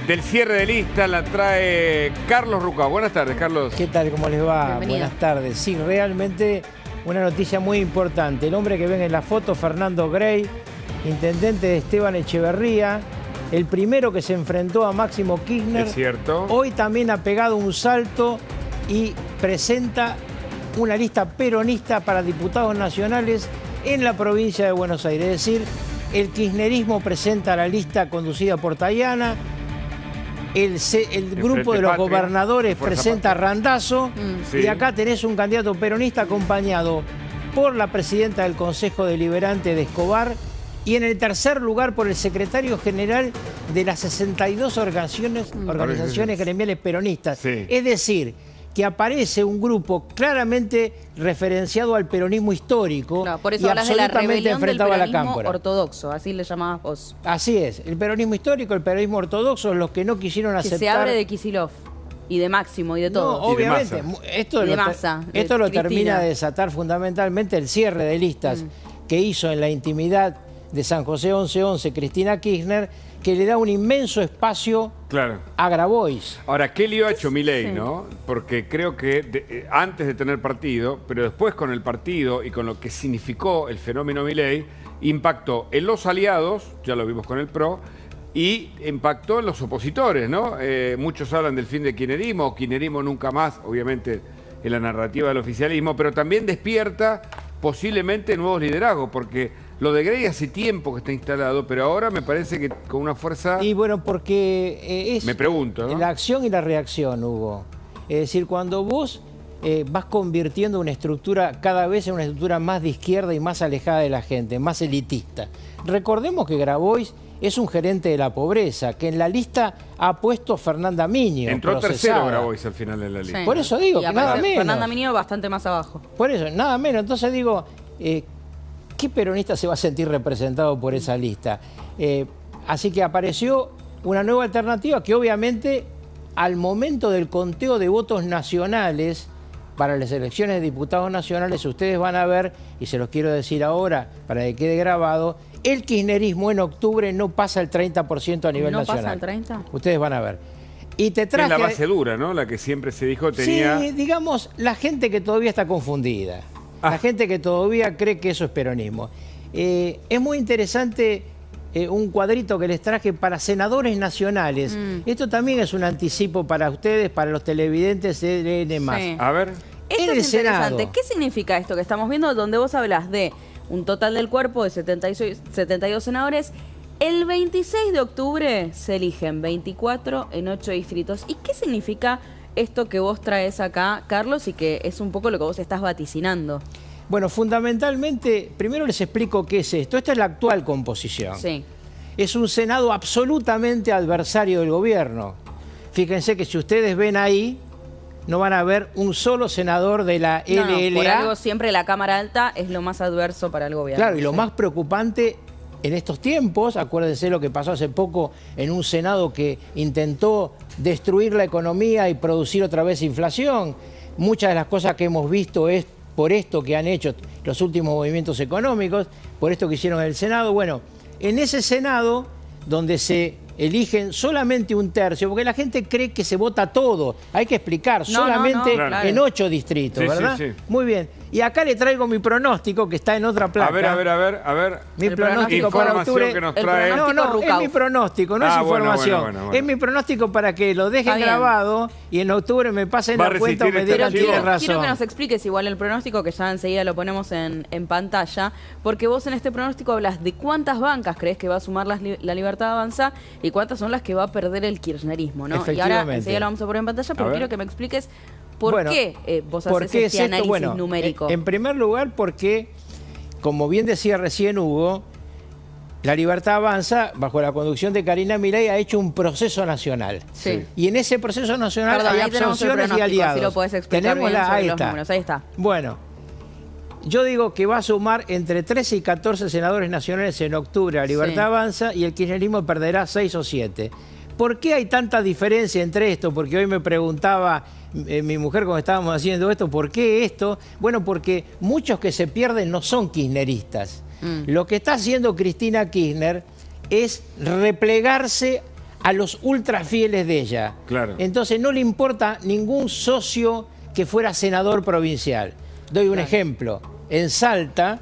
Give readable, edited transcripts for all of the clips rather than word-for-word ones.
del cierre de lista la trae Carlos Rucao. Buenas tardes, Carlos. ¿Qué tal? ¿Cómo les va? Bienvenido. Buenas tardes. Sí, realmente una noticia muy importante. El hombre que ven en la foto, Fernando Grey, intendente de Esteban Echeverría, el primero que se enfrentó a Máximo Kirchner. Es cierto. Hoy también ha pegado un salto y presenta una lista peronista para diputados nacionales en la provincia de Buenos Aires. Es decir, el kirchnerismo presenta la lista conducida por Tayana, el grupo de los gobernadores presenta a Randazzo, Sí. y acá tenés un candidato peronista acompañado por la presidenta del Consejo Deliberante de Escobar y en el tercer lugar por el secretario general de las 62 organizaciones gremiales peronistas. Sí. Es decir, que aparece un grupo claramente referenciado al peronismo histórico, Claro, por eso y hablas de la absolutamente rebelión del enfrentado a la peronismo cámpora. ortodoxo, así le llamabas vos. Así es, el peronismo histórico, el peronismo ortodoxo, los que no quisieron Que aceptar... se abre de Kicillof y de Máximo y de todo. No, Y de obviamente. Massa. Esto Y de lo, Massa, de esto lo Cristina. termina de desatar fundamentalmente el cierre de listas que hizo en la intimidad de San José 1111 Cristina Kirchner, que le da un inmenso espacio Claro. a Grabois. Ahora, ¿qué lío ha hecho Milei, Sí. no? Porque creo que antes de tener partido, pero después con el partido y con lo que significó el fenómeno Milei, impactó en los aliados, ya lo vimos con el PRO, y impactó en los opositores, ¿no? Muchos hablan del fin del kirchnerismo, o kirchnerismo nunca más, obviamente en la narrativa del oficialismo, pero también despierta posiblemente nuevos liderazgos, porque lo de Grey hace tiempo que está instalado, pero ahora me parece que con una fuerza... Y bueno, porque es Me pregunto, ¿no? la acción y la reacción, Hugo. Es decir, cuando vos vas convirtiendo una estructura cada vez en una estructura más de izquierda y más alejada de la gente, más elitista. Recordemos que Grabois es un gerente de la pobreza, que en la lista ha puesto Fernanda Miño. Entró procesada. tercero Grabois al final de la lista. Sí. Por eso digo Y que aparece nada menos. Fernanda Miño bastante más abajo. Por eso, nada menos. Entonces digo, ¿qué peronista se va a sentir representado por esa lista? Así que apareció una nueva alternativa que obviamente al momento del conteo de votos nacionales para las elecciones de diputados nacionales, ustedes van a ver, y se los quiero decir ahora para que quede grabado, el kirchnerismo en octubre no pasa el 30% a nivel ¿No nacional. pasa el 30? Ustedes van a ver. Y te Es traje... la base dura, ¿no? La que siempre se dijo tenía... Sí, digamos, la gente que todavía está confundida. La gente que todavía cree que eso es peronismo. Es muy interesante un cuadrito que les traje para senadores nacionales. Esto también es un anticipo para ustedes, para los televidentes de LN+. Sí. A ver... Esto En el es interesante. Senado. ¿Qué significa esto que estamos viendo? Donde vos hablas de un total del cuerpo de 72 senadores. El 26 de octubre se eligen 24 en 8 distritos. ¿Y qué significa esto que vos traes acá, Carlos, y que es un poco lo que vos estás vaticinando? Bueno, fundamentalmente, primero les explico qué es esto. Esta es la actual composición. Sí. Es un Senado absolutamente adversario del gobierno. Fíjense que si ustedes ven ahí, no van a ver un solo senador de la No, LLA. por algo siempre la Cámara Alta es lo más adverso para el gobierno. Claro, y lo Sí. más preocupante en estos tiempos, acuérdense lo que pasó hace poco en un Senado que intentó destruir la economía y producir otra vez inflación. Muchas de las cosas que hemos visto es por esto que han hecho los últimos movimientos económicos, por esto que hicieron en el Senado. Bueno, en ese Senado, donde se eligen solamente un tercio, porque la gente cree que se vota todo. Hay que explicar, No, solamente no, claro. en 8 distritos, Sí, ¿verdad? sí, sí. Muy bien. Y acá le traigo mi pronóstico, que está en otra placa. A ver. Mi El pronóstico para Información octubre. que nos el trae... pronóstico No, es Rucao. mi pronóstico, no es Bueno, información. bueno. Es mi pronóstico para que lo dejen Está bien. grabado y en octubre me pasen Va a la cuenta o resistir me este digan archivo. tiene Quiero razón. que nos expliques igual el pronóstico, que ya enseguida lo ponemos en pantalla, porque vos en este pronóstico hablas de cuántas bancas crees que va a sumar la Libertad Avanza y cuántas son las que va a perder el kirchnerismo, ¿no? Y ahora Efectivamente. enseguida lo vamos a poner en pantalla, pero A ver. quiero que me expliques por Bueno, qué vos ¿por haces qué este es esto? análisis Bueno, numérico. En primer lugar, porque, como bien decía recién Hugo, la Libertad Avanza, bajo la conducción de Karina Milei, ha hecho un proceso nacional. Sí. Y en ese proceso nacional Perdón, hay ahí tenemos el absorciones y pronóstico, aliados. así lo podés explicar bien Tenémosla, sobre ahí los está. números. Ahí está. Bueno, yo digo que va a sumar entre 13 y 14 senadores nacionales en octubre. La Libertad Sí. Avanza y el kirchnerismo perderá 6 o 7. ¿Por qué hay tanta diferencia entre esto? Porque hoy me preguntaba mi mujer cuando estábamos haciendo esto, ¿por qué esto? Bueno, porque muchos que se pierden no son kirchneristas. Lo que está haciendo Cristina Kirchner es replegarse a los ultra fieles de ella. Claro. Entonces no le importa ningún socio que fuera senador provincial. Doy un ejemplo. En Salta,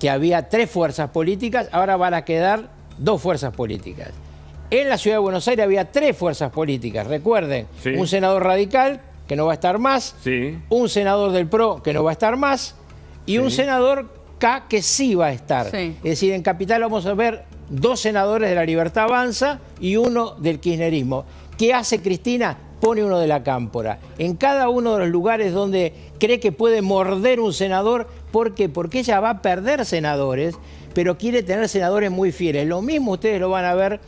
que había 3 fuerzas políticas, ahora van a quedar 2 fuerzas políticas. En la ciudad de Buenos Aires había 3 fuerzas políticas. Recuerden, un senador radical, que no va a estar más, un senador del PRO, que no va a estar más, y un senador K, que sí va a estar. Es decir, en Capital vamos a ver 2 senadores de la Libertad Avanza y 1 del kirchnerismo. ¿Qué hace Cristina? Pone uno de la Cámpora. En cada uno de los lugares donde cree que puede morder un senador, ¿por qué? Porque ella va a perder senadores, pero quiere tener senadores muy fieles. Lo mismo ustedes lo van a ver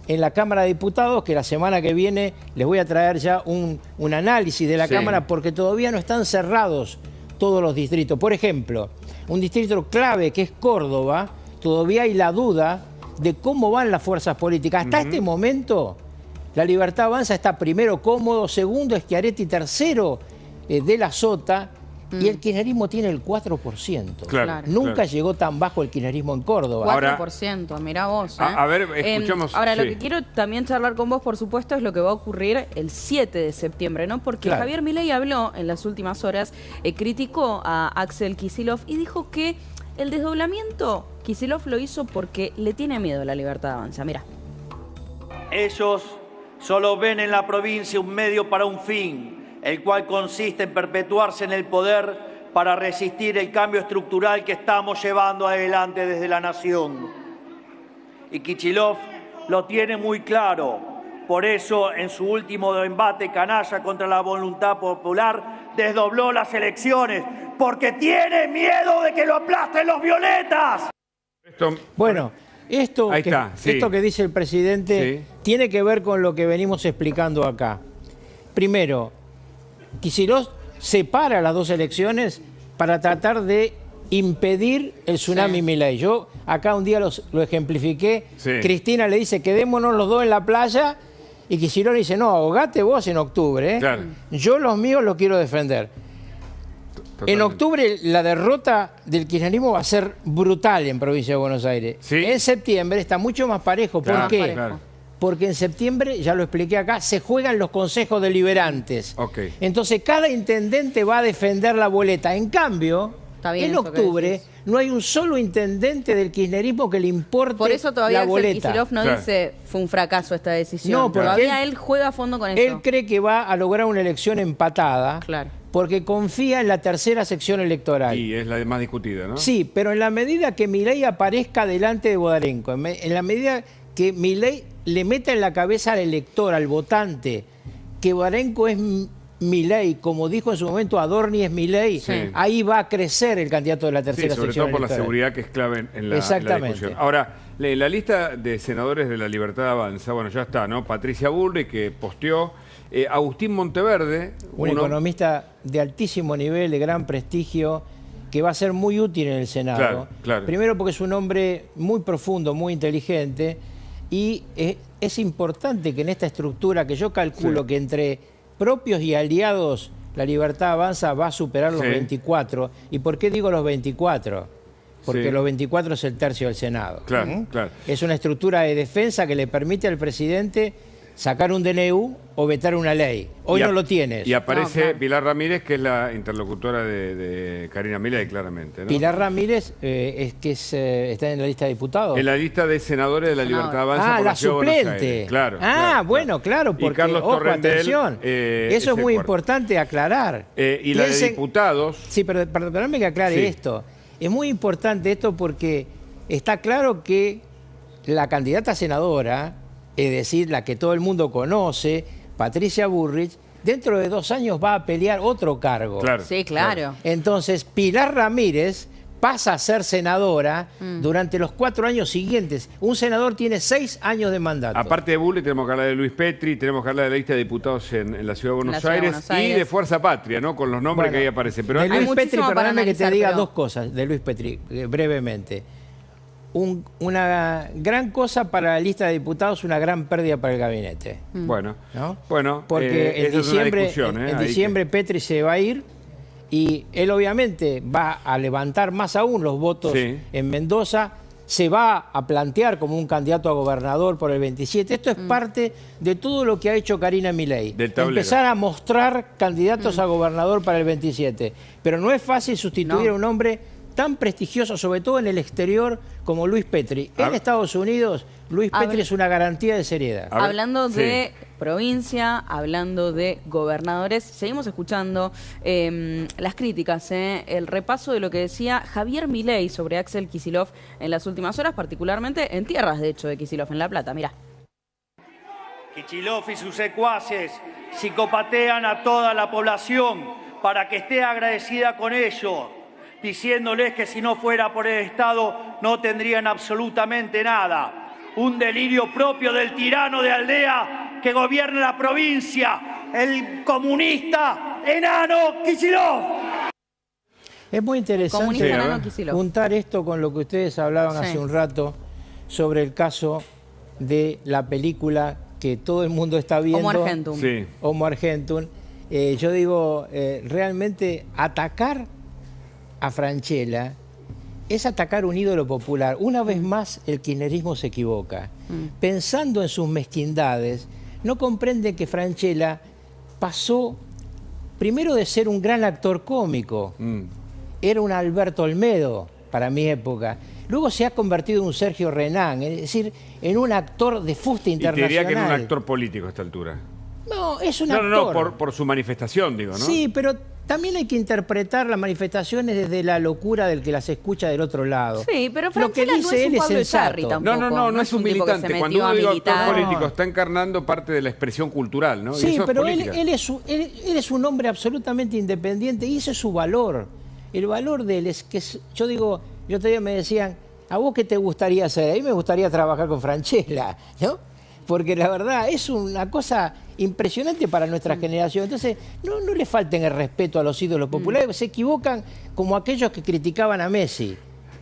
en la Cámara de Diputados, que la semana que viene les voy a traer ya un análisis de la Cámara, porque todavía no están cerrados todos los distritos. Por ejemplo, un distrito clave que es Córdoba, todavía hay la duda de cómo van las fuerzas políticas. Hasta este momento, la Libertad Avanza está primero Cómodo, segundo Schiaretti, tercero de la Sota, y el kirchnerismo tiene el 4%. Claro. Nunca llegó tan bajo el kirchnerismo en Córdoba. 4%, mirá vos. A ver, escuchemos. Ahora, lo que quiero también charlar con vos, por supuesto, es lo que va a ocurrir el 7 de septiembre, ¿no? Porque Javier Milei habló en las últimas horas, criticó a Axel Kicillof y dijo que el desdoblamiento Kicillof lo hizo porque le tiene miedo a la Libertad Avanza. Mirá. Ellos solo ven en la provincia un medio para un fin, el cual consiste en perpetuarse en el poder para resistir el cambio estructural que estamos llevando adelante desde la nación. Y Kicillof lo tiene muy claro. Por eso, en su último embate canalla contra la voluntad popular, desdobló las elecciones, porque tiene miedo de que lo aplasten los violetas. Bueno, esto que dice el presidente tiene que ver con lo que venimos explicando acá. Primero, Kicillof separa las 2 elecciones para tratar de impedir el tsunami Milei. Yo acá un día lo ejemplifiqué. Cristina le dice, quedémonos los 2 en la playa, y Kicillof le dice, no, ahogate vos en octubre. Yo los míos los quiero defender. Totalmente. En octubre la derrota del kirchnerismo va a ser brutal en provincia de Buenos Aires. En septiembre está mucho más parejo. ¿Por qué? Porque en septiembre, ya lo expliqué acá, se juegan los consejos deliberantes. Entonces cada intendente va a defender la boleta. En cambio, en octubre no hay un solo intendente del kirchnerismo que le importe la boleta. Por eso todavía Kicillof no dice fue un fracaso esta decisión. No, porque todavía él juega a fondo con eso. Él cree que va a lograr una elección empatada. Porque confía en la tercera sección electoral. Y es la más discutida, ¿no? Sí, pero en la medida que Milei aparezca delante de Bodarenko, en la medida que Milei le meta en la cabeza al elector, al votante, que Bodarenko es Milei, como dijo en su momento Adorni es Milei, ahí va a crecer el candidato de la tercera sección electoral. Sobre todo por la seguridad que es clave en la discusión. Ahora, la lista de senadores de la Libertad Avanza, bueno, ya está, ¿no? Patricia Bullrich, que posteó, Agustín Monteverde. Un economista de altísimo nivel, de gran prestigio, que va a ser muy útil en el Senado. Primero porque es un hombre muy profundo, muy inteligente, y es importante que en esta estructura, que yo calculo que entre propios y aliados, la Libertad Avanza va a superar los 24. ¿Y por qué digo los 24? Porque los 24 es el tercio del Senado. Es una estructura de defensa que le permite al presidente sacar un DNU o vetar una ley. Hoy no lo tienes. Y aparece Pilar Ramírez, que es la interlocutora de Karina Milei, claramente, ¿no? Pilar Ramírez está en la lista de diputados. En la lista de senadores de la Libertad Avanza. La suplente. Bueno, claro, porque, y Carlos Torrendel, atención, eso es muy importante aclarar. Y la de diputados. Sí, pero perdóname que aclare esto. Es muy importante esto porque está claro que la candidata senadora, es decir, la que todo el mundo conoce, Patricia Bullrich, dentro de 2 años va a pelear otro cargo. Sí, claro. Entonces, Pilar Ramírez pasa a ser senadora durante los 4 años siguientes. Un senador tiene 6 años de mandato. Aparte de Bullrich, tenemos que hablar de Luis Petri, tenemos que hablar de la lista de diputados en la Ciudad de Buenos Aires y de Fuerza Patria, ¿no? Con los nombres que ahí aparecen. Pero de Luis Petri, perdóname que te diga 2 cosas de Luis Petri, brevemente. Una gran cosa para la lista de diputados, una gran pérdida para el gabinete. Bueno, porque en diciembre Petri se va a ir y él obviamente va a levantar más aún los votos en Mendoza, se va a plantear como un candidato a gobernador por el 27. Esto es parte de todo lo que ha hecho Karina Milei. Del tablero. Empezar a mostrar candidatos a gobernador para el 27. Pero no es fácil sustituir a un hombre tan prestigioso, sobre todo en el exterior, como Luis Petri. En Estados Unidos, Luis Petri es una garantía de seriedad. Hablando de provincia, hablando de gobernadores, seguimos escuchando las críticas, el repaso de lo que decía Javier Milei sobre Axel Kicillof en las últimas horas, particularmente en tierras, de hecho, de Kicillof, en La Plata. Mirá. Kicillof y sus secuaces psicopatean a toda la población para que esté agradecida con ellos, diciéndoles que si no fuera por el Estado no tendrían absolutamente nada. Un delirio propio del tirano de aldea que gobierna la provincia, el comunista enano Kicillof. Es muy interesante enano Kicillof. juntar esto con lo que ustedes hablaban hace un rato sobre el caso de la película que todo el mundo está viendo. Homo Argentum. Sí. Homo Argentum. Yo digo, realmente atacar a Francella es atacar un ídolo popular. Una vez más el kirchnerismo se equivoca. Pensando en sus mezquindades, no comprende que Francella pasó primero de ser un gran actor cómico. Era un Alberto Olmedo para mi época. Luego se ha convertido en un Sergio Renán, es decir, en un actor de fuste internacional. Y te diría que era un actor político a esta altura. No, es un actor. No, por su manifestación, digo, ¿no? Sí, pero también hay que interpretar las manifestaciones desde la locura del que las escucha del otro lado. Sí, pero lo que Francella dice no es él un es Pablo Echarri sensato. tampoco. No es un tipo que se militante. metió Cuando uno a digo militar. actor político, está encarnando parte de la expresión cultural, ¿no? Y Sí, eso es pero política. él es un hombre absolutamente independiente y ese es su valor. El valor de él es que, yo digo, yo todavía me decían, ¿a vos qué te gustaría hacer? A mí me gustaría trabajar con Francella, ¿no? Porque la verdad es una cosa impresionante para nuestra generación. Entonces, no le falten el respeto a los ídolos populares, se equivocan como aquellos que criticaban a Messi.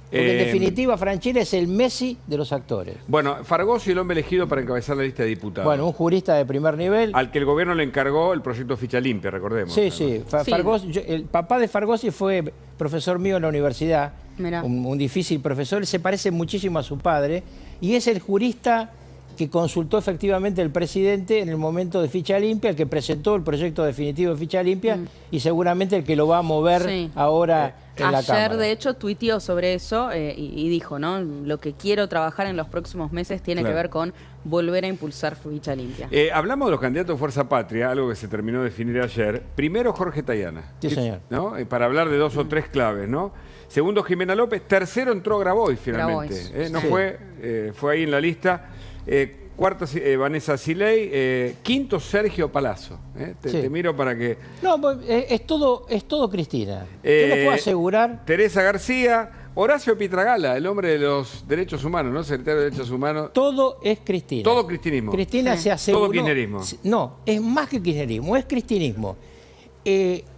Porque en definitiva Francella es el Messi de los actores. Bueno, Fargosi, el hombre elegido para encabezar la lista de diputados. Bueno, un jurista de primer nivel. Al que el gobierno le encargó el proyecto Ficha Limpia, recordemos. Sí, además. sí. Fargosi, el papá de Fargosi fue profesor mío en la universidad. Mirá. Un difícil profesor. Él se parece muchísimo a su padre. Y es el jurista que consultó efectivamente el presidente en el momento de Ficha Limpia, el que presentó el proyecto definitivo de Ficha Limpia y seguramente el que lo va a mover ahora en la Cámara. Ayer, de hecho, tuiteó sobre eso y dijo, ¿no? Lo que quiero trabajar en los próximos meses tiene que ver con volver a impulsar Ficha Limpia. Hablamos de los candidatos de Fuerza Patria, algo que se terminó de definir ayer. Primero, Jorge Tayana. Sí, señor. ¿No? Para hablar de dos o tres claves, ¿no? Segundo, Jimena López. Tercero, entró Grabois, finalmente. Grabois. No Sí. fue ahí en la lista. Cuarto, Vanessa Silei. Quinto, Sergio Palazzo. Te miro para que... No, pues, es todo Cristina. Yo le puedo asegurar. Teresa García. Horacio Pietragala, el hombre de los derechos humanos, ¿no? Secretario de Derechos Humanos. Todo es Cristina. Todo cristinismo. Cristina se aseguró. Todo kirchnerismo. No, es más que kirchnerismo, es cristinismo.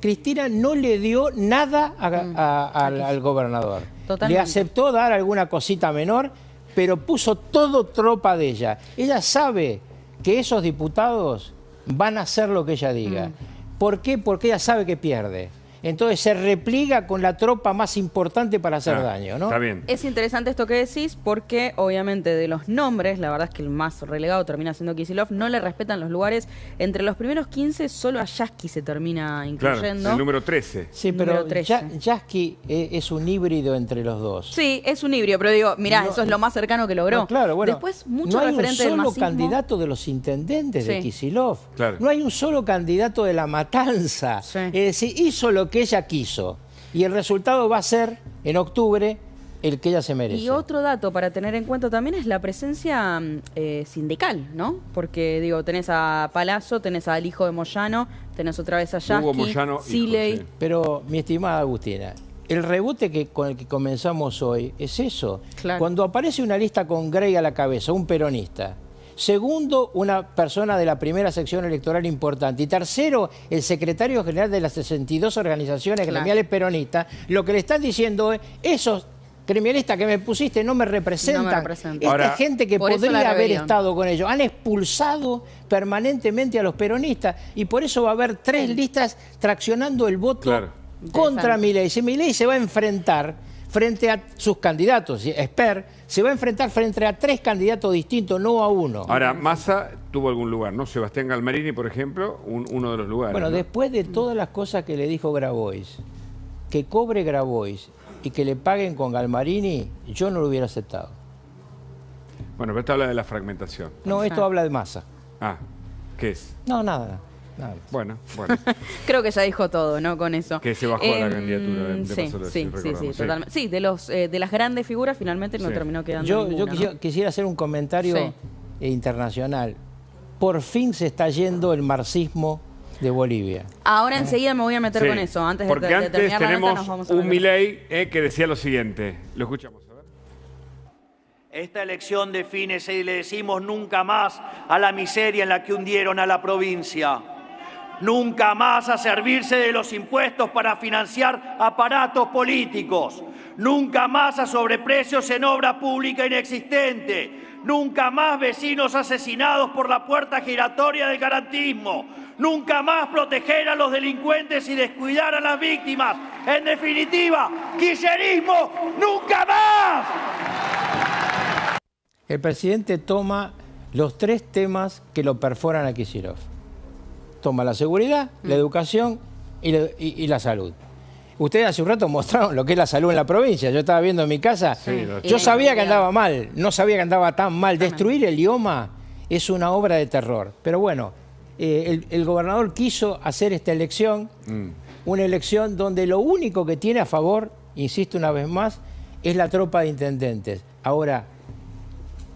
Cristina no le dio nada al gobernador. Totalmente. Le aceptó dar alguna cosita menor, pero puso todo tropa de ella. Ella sabe que esos diputados van a hacer lo que ella diga. ¿Por qué? Porque ella sabe que pierde. Entonces se repliega con la tropa más importante para hacer daño, ¿no? Está bien. Es interesante esto que decís porque obviamente de los nombres, la verdad es que el más relegado termina siendo Kicillof, no le respetan los lugares. Entre los primeros 15 solo a Yasky se termina incluyendo. Claro, el número 13. Sí, Número pero 13. Yasky es un híbrido entre los dos. Sí, es un híbrido, pero digo, mirá, eso es lo más cercano que logró. No, claro, bueno, Después, mucho no hay un referente del solo masismo. candidato de los intendentes de Sí. Kicillof. Claro. No hay un solo candidato de La Matanza. Sí. Es decir, hizo lo que ella quiso. Y el resultado va a ser, en octubre, el que ella se merece. Y otro dato para tener en cuenta también es la presencia sindical, ¿no? Porque, digo, tenés a Palazzo, tenés al hijo de Moyano, tenés otra vez a Hugo Yasky, Moyano, hijo, Silei. sí. Pero, mi estimada Agustina, el rebote con el que comenzamos hoy es eso. Claro. Cuando aparece una lista con Grey a la cabeza, un peronista. Segundo, una persona de la primera sección electoral importante. Y tercero, el secretario general de las 62 organizaciones gremiales peronistas. Lo que le están diciendo es, esos gremialistas que me pusiste no me representan. No me representan. Esta Ahora, gente que por eso la podría haber rebelión. estado con ellos. Han expulsado permanentemente a los peronistas. Y por eso va a haber 3 listas traccionando el voto Claro. contra Interesante. Milei. Si Milei se va a enfrentar frente a sus candidatos. Esper se va a enfrentar frente a 3 candidatos distintos, no a uno. Ahora, Massa tuvo algún lugar, ¿no? Sebastián Galmarini, por ejemplo, uno de los lugares. Bueno, ¿no? después de todas las cosas que le dijo Grabois, que cobre Grabois y que le paguen con Galmarini, yo no lo hubiera aceptado. Bueno, pero esto habla de la fragmentación. No, esto habla de Massa. Ah, ¿qué es? No, nada. Bueno. Creo que ya dijo todo, ¿no? Con eso. Que se bajó la candidatura de sí, Paso sí, recordamos. totalmente. Sí, de las grandes figuras finalmente no terminó quedando Yo ninguna, ¿no? quisiera hacer un comentario internacional. Por fin se está yendo el marxismo de Bolivia. Ahora enseguida me voy a meter con eso. Antes porque de antes terminar la nota, nos tenemos vamos a un meter. Milei que decía lo siguiente. Lo escuchamos. A ver. Esta elección define si le decimos nunca más a la miseria en la que hundieron a la provincia. Nunca más a servirse de los impuestos para financiar aparatos políticos. Nunca más a sobreprecios en obra pública inexistente. Nunca más vecinos asesinados por la puerta giratoria del garantismo. Nunca más proteger a los delincuentes y descuidar a las víctimas. En definitiva, kirchnerismo, nunca más. El presidente toma los 3 temas que lo perforan a Kicillof. Toma la seguridad, la educación y la salud. Ustedes hace un rato mostraron lo que es la salud en la provincia. Yo estaba viendo en mi casa. Sí, yo sabía que andaba mal, no sabía que andaba tan mal. Destruir el IOMA es una obra de terror. Pero bueno, el gobernador quiso hacer esta elección, una elección donde lo único que tiene a favor, insisto una vez más, es la tropa de intendentes. Ahora,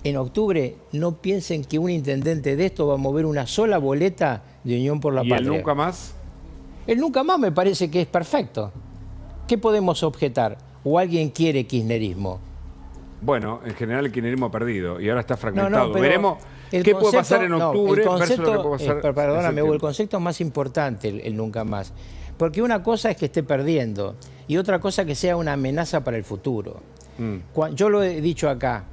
en octubre, no piensen que un intendente de esto va a mover una sola boleta de Unión por la Patria. ¿Y el nunca más? El nunca más me parece que es perfecto. ¿Qué podemos objetar? ¿O alguien quiere kirchnerismo? Bueno, en general el kirchnerismo ha perdido y ahora está fragmentado. pero Veremos qué puede pasar en octubre versus lo que puede pasar perdóname, en el concepto es más importante, el nunca más. Porque una cosa es que esté perdiendo y otra cosa que sea una amenaza para el futuro. Yo lo he dicho acá.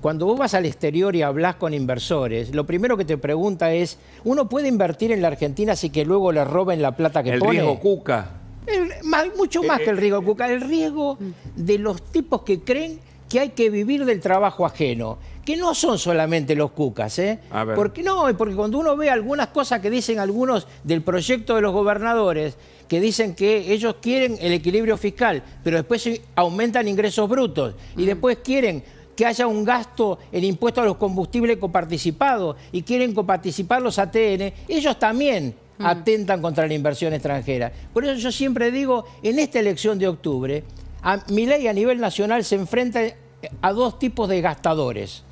Cuando vos vas al exterior y hablas con inversores, lo primero que te pregunta es, ¿uno puede invertir en la Argentina sin que luego le roben la plata que pone? El riesgo Cuca. Mucho más que el riesgo Cuca, el riesgo de los tipos que creen que hay que vivir del trabajo ajeno, que no son solamente los cucas, ¿eh? Porque cuando uno ve algunas cosas que dicen algunos del proyecto de los gobernadores, que dicen que ellos quieren el equilibrio fiscal, pero después aumentan ingresos brutos y después quieren que haya un gasto en impuestos a los combustibles coparticipados y quieren coparticipar los ATN, ellos también atentan contra la inversión extranjera. Por eso yo siempre digo, en esta elección de octubre, Milei a nivel nacional se enfrenta a 2 tipos de gastadores.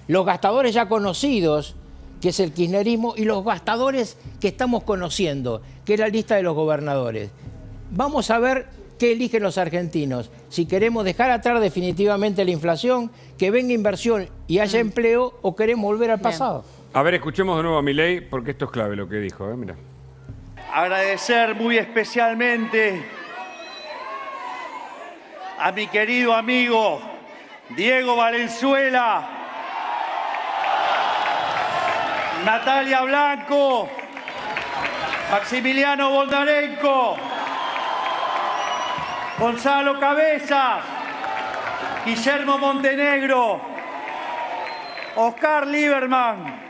Los gastadores ya conocidos, que es el kirchnerismo, y los gastadores que estamos conociendo, que es la lista de los gobernadores. Vamos a ver qué eligen los argentinos. Si queremos dejar atrás definitivamente la inflación, que venga inversión y haya empleo, o queremos volver al pasado. A ver, escuchemos de nuevo a Milei, porque esto es clave lo que dijo. Mira. Agradecer muy especialmente a mi querido amigo Diego Valenzuela, Natalia Blanco, Maximiliano Bondarenko, Gonzalo Cabezas, Guillermo Montenegro, Oscar Lieberman,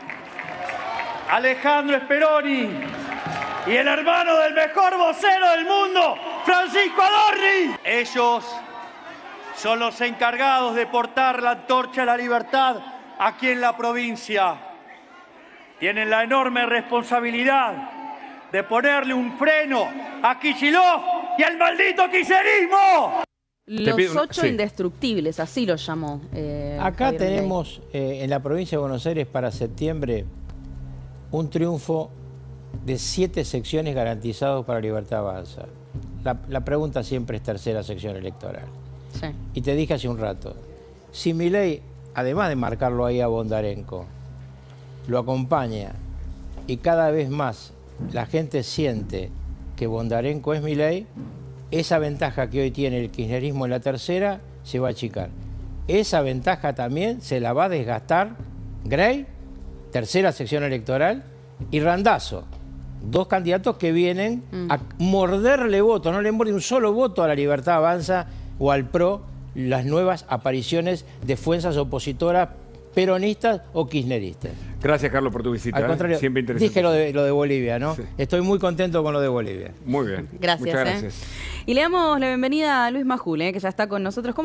Alejandro Speroni y el hermano del mejor vocero del mundo, Francisco Adorni. Ellos son los encargados de portar la antorcha de la libertad aquí en la provincia. Tienen la enorme responsabilidad de ponerle un freno a Kicillof y al maldito kirchnerismo. Los 8 indestructibles, así lo llamó. Acá Javier tenemos en la provincia de Buenos Aires para septiembre un triunfo de 7 secciones garantizados para Libertad Avanza. La pregunta siempre es tercera sección electoral. Sí. Y te dije hace un rato, si Milei, además de marcarlo ahí a Bondarenko, lo acompaña y cada vez más la gente siente que Bondarenko es Milei, esa ventaja que hoy tiene el kirchnerismo en la tercera se va a achicar. Esa ventaja también se la va a desgastar Grey, tercera sección electoral, y Randazzo. 2 candidatos que vienen a morderle votos, no le muerde un solo voto a la Libertad Avanza o al PRO las nuevas apariciones de fuerzas opositoras peronistas o kirchneristas. Gracias, Carlos, por tu visita. Al contrario, Siempre interesante. dije lo de Bolivia, ¿no? Sí. Estoy muy contento con lo de Bolivia. Muy bien. Gracias. Muchas gracias. Y le damos la bienvenida a Luis Majul, que ya está con nosotros. ¿Cómo